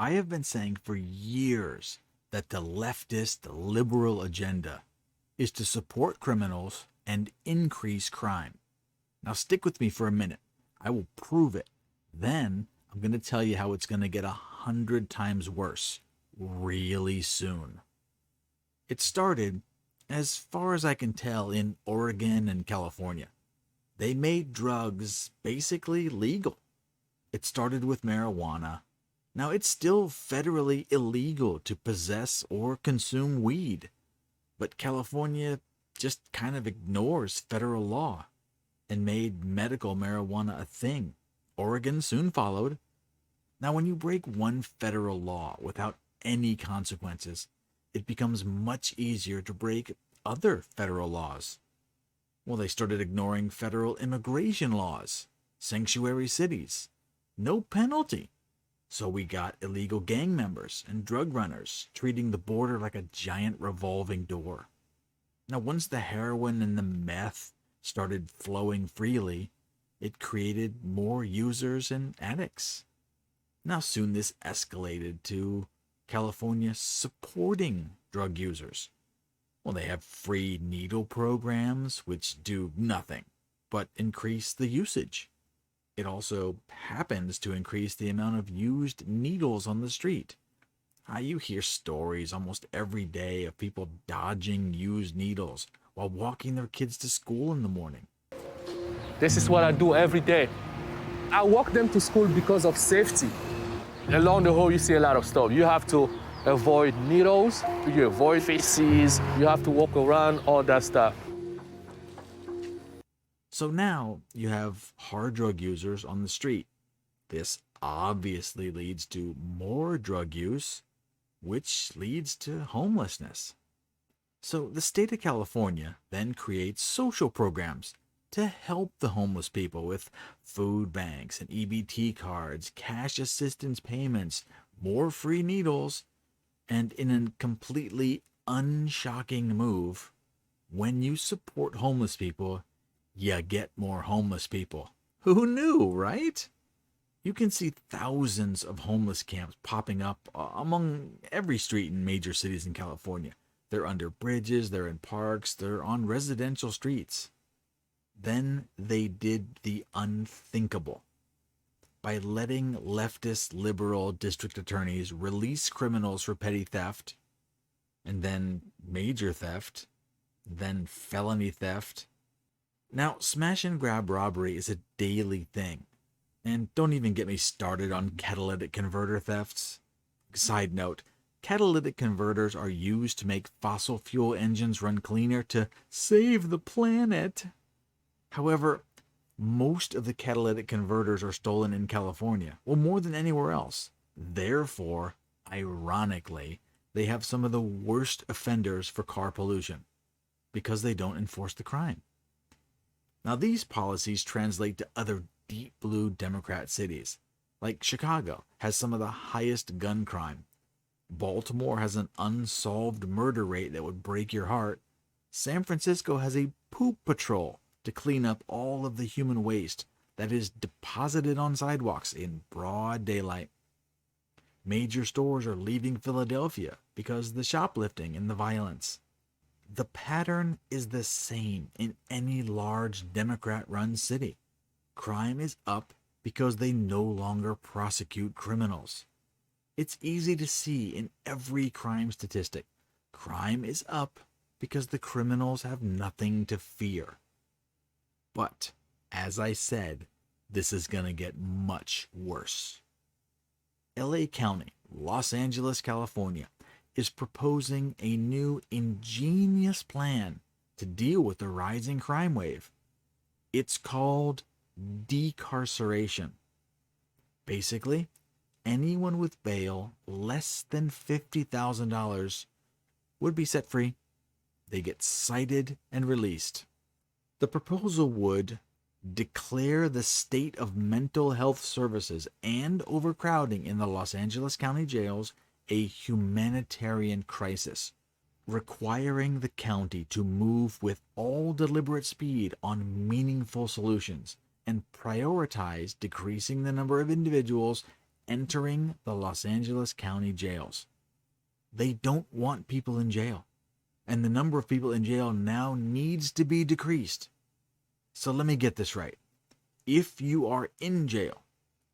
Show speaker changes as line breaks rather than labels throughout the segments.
I have been saying for years that the leftist liberal agenda is to support criminals and increase crime. Now, stick with me for a minute. I will prove it. Then, I'm going to tell you how it's going to get 100 times worse really soon. It started, as far as I can tell, in Oregon and California. They made drugs basically legal. It started with marijuana. Now, it's still federally illegal to possess or consume weed, but California just kind of ignores federal law and made medical marijuana a thing. Oregon soon followed. Now, when you break one federal law without any consequences, it becomes much easier to break other federal laws. Well, they started ignoring federal immigration laws, sanctuary cities, no penalty. So we got illegal gang members and drug runners treating the border like a giant revolving door. Now, once the heroin and the meth started flowing freely, it created more users and addicts. Now, soon this escalated to California supporting drug users. Well, they have free needle programs, which do nothing but increase the usage. It also happens to increase the amount of used needles on the street. You hear stories almost every day of people dodging used needles while walking their kids to school in the morning.
This is what I do every day. I walk them to school because of safety. Along the road, you see a lot of stuff. You have to avoid needles, you avoid feces, you have to walk around, all that stuff.
So now you have hard drug users on the street. This obviously leads to more drug use, which leads to homelessness. So the state of California then creates social programs to help the homeless people with food banks and EBT cards, cash assistance payments, more free needles, and in a completely unshocking move, when you support homeless people, you get more homeless people. Who knew, right? You can see thousands of homeless camps popping up among every street in major cities in California. They're under bridges, they're in parks, they're on residential streets. Then they did the unthinkable. By letting leftist liberal district attorneys release criminals for petty theft, and then major theft, then felony theft. Now, smash and grab robbery is a daily thing. And don't even get me started on catalytic converter thefts. Side note, catalytic converters are used to make fossil fuel engines run cleaner to save the planet. However, most of the catalytic converters are stolen in California, well, more than anywhere else. Therefore, ironically, they have some of the worst offenders for car pollution because they don't enforce the crime. Now, these policies translate to other deep blue Democrat cities, like Chicago has some of the highest gun crime. Baltimore has an unsolved murder rate that would break your heart. San Francisco has a poop patrol to clean up all of the human waste that is deposited on sidewalks in broad daylight. Major stores are leaving Philadelphia because of the shoplifting and the violence. The pattern is the same in any large Democrat-run city. Crime is up because they no longer prosecute criminals. It's easy to see in every crime statistic. Crime is up because the criminals have nothing to fear. But, as I said, this is going to get much worse. LA County, Los Angeles, California, is proposing a new ingenious plan to deal with the rising crime wave. It's called decarceration. Basically, anyone with bail less than $50,000 would be set free. They get cited and released. The proposal would declare the state of mental health services and overcrowding in the Los Angeles County jails a humanitarian crisis, requiring the county to move with all deliberate speed on meaningful solutions and prioritize decreasing the number of individuals entering the Los Angeles County jails. They don't want people in jail, and the number of people in jail now needs to be decreased. So let me get this right. If you are in jail,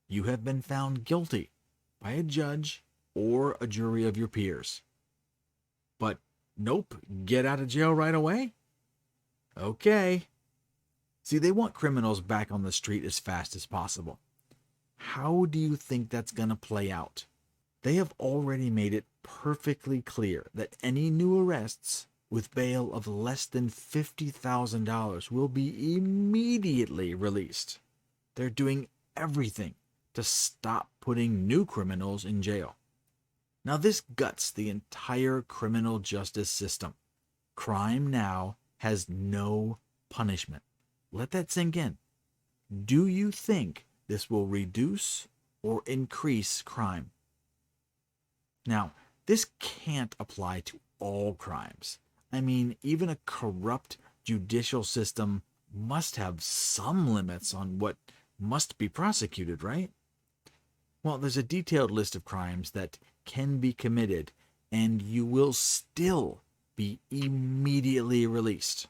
you have been found guilty by a judge or a jury of your peers. But nope, get out of jail right away? Okay. See, they want criminals back on the street as fast as possible. How do you think that's going to play out? They have already made it perfectly clear that any new arrests with bail of less than $50,000 will be immediately released. They're doing everything to stop putting new criminals in jail. Now, this guts the entire criminal justice system. Crime now has no punishment. Let that sink in. Do you think this will reduce or increase crime? Now, this can't apply to all crimes. I mean, even a corrupt judicial system must have some limits on what must be prosecuted, right? Well, there's a detailed list of crimes that can be committed, and you will still be immediately released.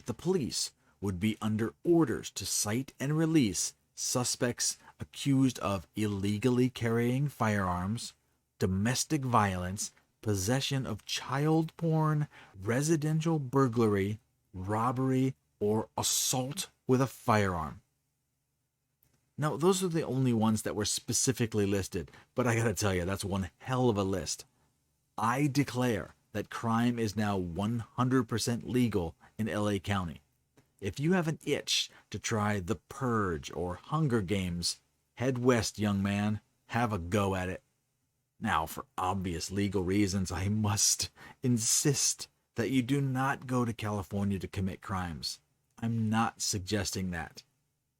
The police would be under orders to cite and release suspects accused of illegally carrying firearms, domestic violence, possession of child porn, residential burglary, robbery, or assault with a firearm. Now, those are the only ones that were specifically listed, but I gotta tell you, that's one hell of a list. I declare that crime is now 100% legal in LA County. If you have an itch to try The Purge or Hunger Games, head west, young man. Have a go at it. Now, for obvious legal reasons, I must insist that you do not go to California to commit crimes. I'm not suggesting that.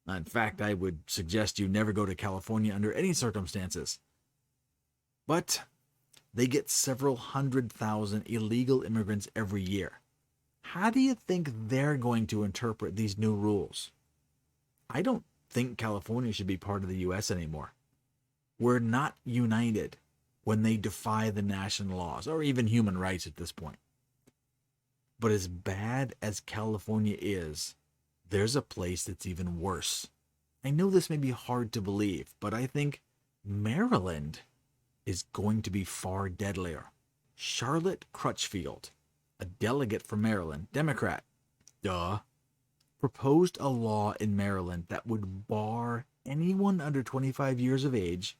In fact, I would suggest you never go to California under any circumstances. But they get several 100,000 illegal immigrants every year. How do you think they're going to interpret these new rules? I don't think California should be part of the U.S. anymore. We're not united when they defy the national laws or even human rights at this point. But as bad as California is, there's a place that's even worse. I know this may be hard to believe, but I think Maryland is going to be far deadlier. Charlotte Crutchfield, a delegate from Maryland, Democrat, proposed a law in Maryland that would bar anyone under 25 years of age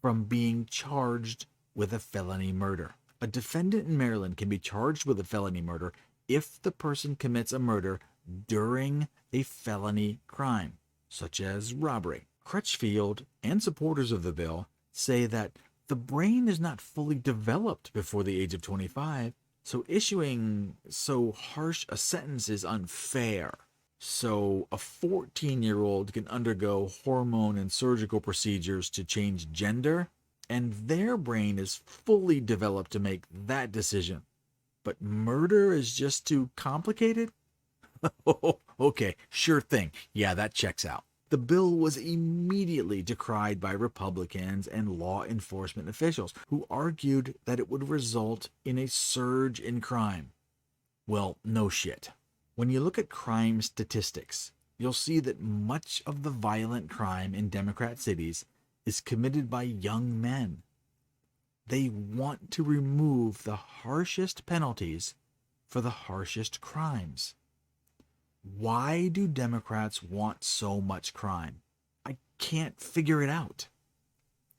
from being charged with a felony murder. A defendant in Maryland can be charged with a felony murder if the person commits a murder during a felony crime, such as robbery. Crutchfield and supporters of the bill say that the brain is not fully developed before the age of 25, so issuing so harsh a sentence is unfair. So a 14-year-old can undergo hormone and surgical procedures to change gender, and their brain is fully developed to make that decision. But murder is just too complicated? Okay, sure thing. Yeah, that checks out. The bill was immediately decried by Republicans and law enforcement officials who argued that it would result in a surge in crime. Well, no shit. When you look at crime statistics, you'll see that much of the violent crime in Democrat cities is committed by young men. They want to remove the harshest penalties for the harshest crimes. Why do Democrats want so much crime? I can't figure it out.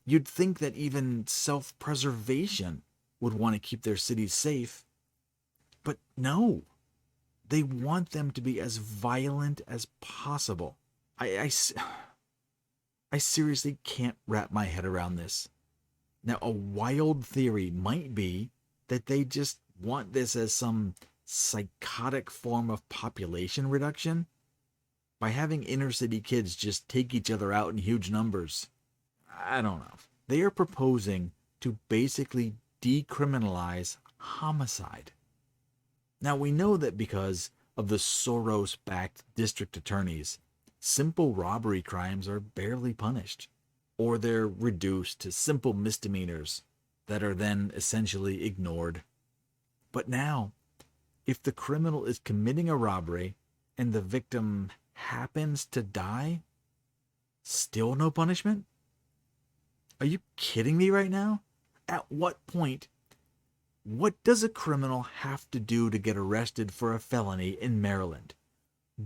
You'd think that even self-preservation would want to keep their cities safe. But no, they want them to be as violent as possible. I seriously can't wrap my head around this. Now, a wild theory might be that they just want this as some psychotic form of population reduction by having inner city kids just take each other out in huge numbers. I don't know. They are proposing to basically decriminalize homicide. Now, we know that because of the Soros-backed district attorneys, simple robbery crimes are barely punished. or they're reduced to simple misdemeanors that are then essentially ignored. But now, if the criminal is committing a robbery and the victim happens to die, still no punishment? Are you kidding me right now? At what point? What does a criminal have to do to get arrested for a felony in Maryland?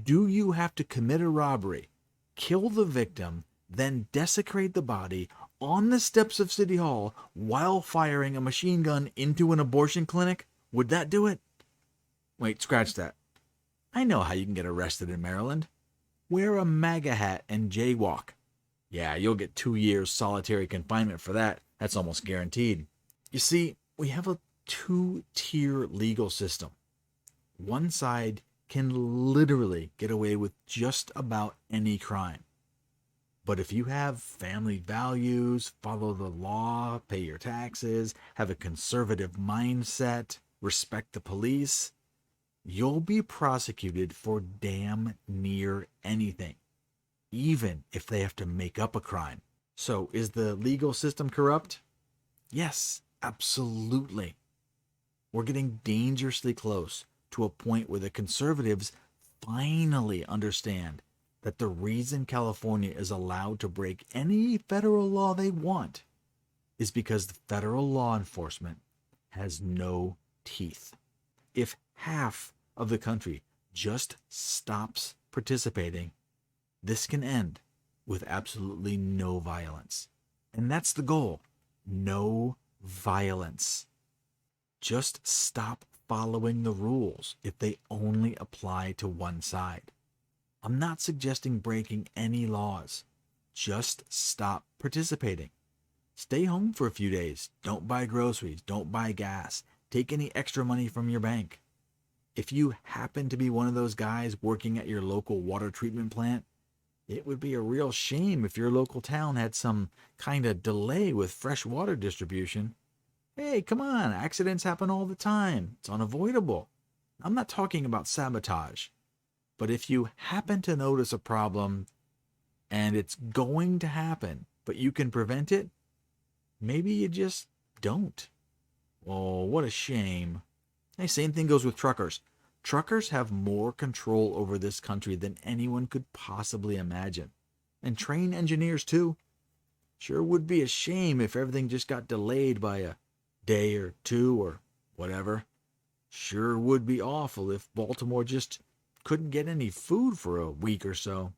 Do you have to commit a robbery, kill the victim, then desecrate the body on the steps of City Hall while firing a machine gun into an abortion clinic? Would that do it? Wait, scratch that. I know how you can get arrested in Maryland. Wear a MAGA hat and jaywalk. Yeah, you'll get 2 years solitary confinement for that. That's almost guaranteed. You see, we have a two-tier legal system. One side can literally get away with just about any crime. But if you have family values, follow the law, pay your taxes, have a conservative mindset, respect the police, you'll be prosecuted for damn near anything, even if they have to make up a crime. So, is the legal system corrupt? Yes, absolutely. We're getting dangerously close to a point where the conservatives finally understand that the reason California is allowed to break any federal law they want is because the federal law enforcement has no teeth. If half of the country just stops participating, this can end with absolutely no violence. And that's the goal. No violence. Just stop following the rules if they only apply to one side. I'm not suggesting breaking any laws. Just stop participating. Stay home for a few days. Don't buy groceries. Don't buy gas. Take any extra money from your bank. If you happen to be one of those guys working at your local water treatment plant, it would be a real shame if your local town had some kind of delay with fresh water distribution. Hey, come on, accidents happen all the time. It's unavoidable. I'm not talking about sabotage. But if you happen to notice a problem and it's going to happen, but you can prevent it, maybe you just don't. Oh, what a shame. Hey, same thing goes with truckers. Truckers have more control over this country than anyone could possibly imagine. And train engineers too. Sure would be a shame if everything just got delayed by a day or two or whatever. Sure would be awful if Baltimore just couldn't get any food for a week or so.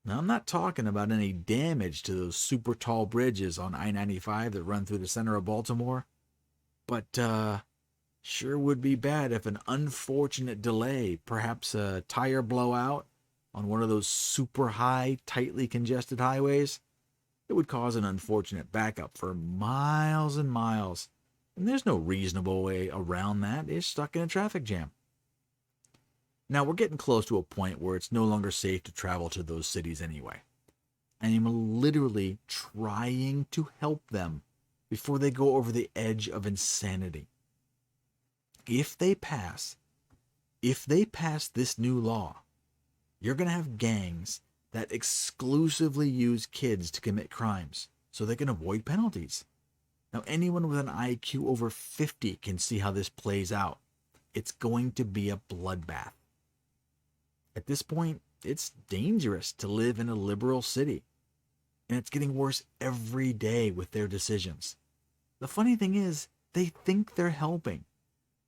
Now, I'm not talking about any damage to those super tall bridges on I-95 that run through the center of Baltimore, but sure would be bad if an unfortunate delay, perhaps a tire blowout on one of those super high, tightly congested highways, it would cause an unfortunate backup for miles and miles. And there's no reasonable way around that. It's stuck in a traffic jam. Now, we're getting close to a point where it's no longer safe to travel to those cities anyway. And I'm literally trying to help them before they go over the edge of insanity. If they pass this new law, you're going to have gangs that exclusively use kids to commit crimes so they can avoid penalties. Now, anyone with an IQ over 50 can see how this plays out. It's going to be a bloodbath. At this point, it's dangerous to live in a liberal city, and it's getting worse every day with their decisions. The funny thing is, they think they're helping,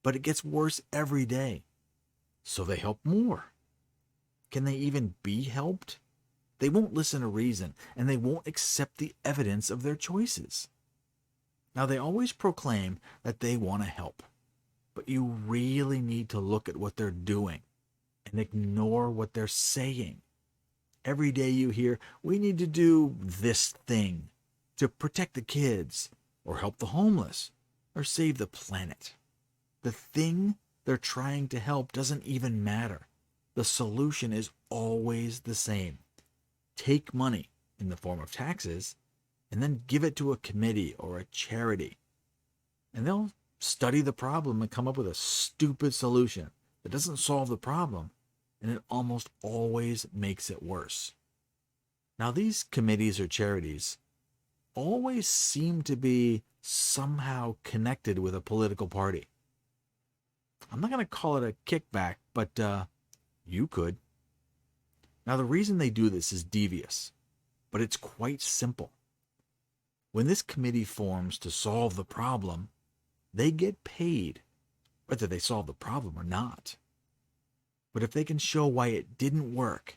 but it gets worse every day. So they help more. Can they even be helped? They won't listen to reason, and they won't accept the evidence of their choices. Now, they always proclaim that they want to help, but you really need to look at what they're doing and ignore what they're saying. Every day you hear, we need to do this thing to protect the kids, or help the homeless, or save the planet. The thing they're trying to help doesn't even matter. The solution is always the same. Take money in the form of taxes and then give it to a committee or a charity. And they'll study the problem and come up with a stupid solution that doesn't solve the problem, and it almost always makes it worse. Now, these committees or charities always seem to be somehow connected with a political party. I'm not going to call it a kickback, but you could. Now, the reason they do this is devious, but it's quite simple. When this committee forms to solve the problem, they get paid, whether they solve the problem or not. But if they can show why it didn't work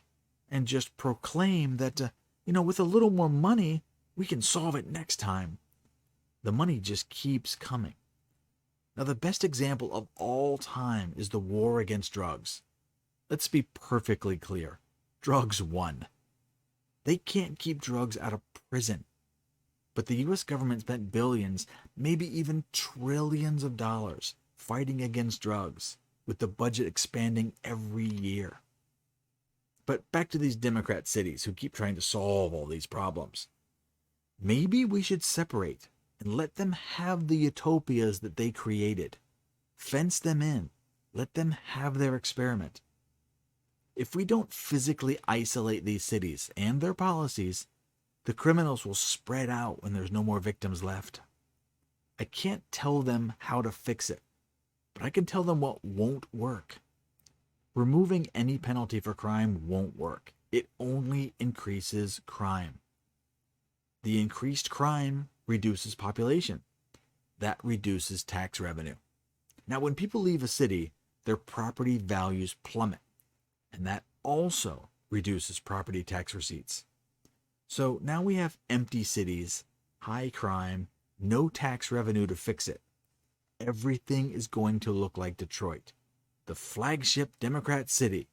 and just proclaim that, with a little more money, we can solve it next time, the money just keeps coming. Now, the best example of all time is the war against drugs. Let's be perfectly clear. Drugs won. They can't keep drugs out of prison. But the U.S. government spent billions, maybe even trillions of dollars fighting against drugs, with the budget expanding every year. But back to these Democrat cities who keep trying to solve all these problems. Maybe we should separate and let them have the utopias that they created. Fence them in. Let them have their experiment. If we don't physically isolate these cities and their policies, the criminals will spread out when there's no more victims left. I can't tell them how to fix it, but I can tell them what won't work. Removing any penalty for crime won't work. It only increases crime. The increased crime reduces population. That reduces tax revenue. Now, when people leave a city, their property values plummet, and that also reduces property tax receipts. So now we have empty cities, high crime, no tax revenue to fix it. Everything is going to look like Detroit, the flagship Democrat city.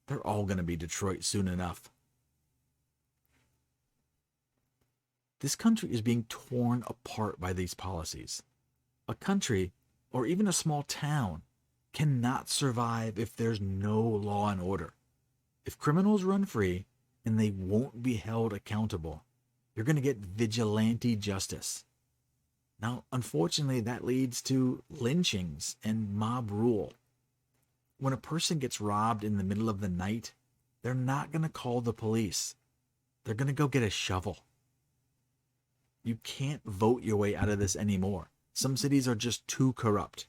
They're all going to be Detroit soon enough. This country is being torn apart by these policies. A country, or even a small town, cannot survive if there's no law and order. If criminals run free and they won't be held accountable, you're going to get vigilante justice. Now, unfortunately, that leads to lynchings and mob rule. When a person gets robbed in the middle of the night, they're not going to call the police. They're going to go get a shovel. You can't vote your way out of this anymore. Some cities are just too corrupt.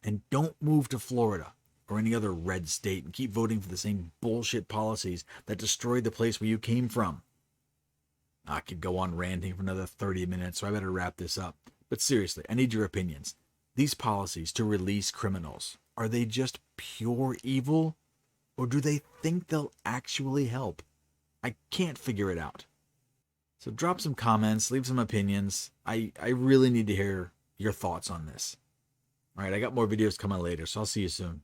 And don't move to Florida or any other red state and keep voting for the same bullshit policies that destroyed the place where you came from. I could go on ranting for another 30 minutes, so I better wrap this up. But seriously, I need your opinions. These policies to release criminals, are they just pure evil? Or do they think they'll actually help? I can't figure it out. So drop some comments, leave some opinions. I really need to hear your thoughts on this. All right, I got more videos coming later, so I'll see you soon.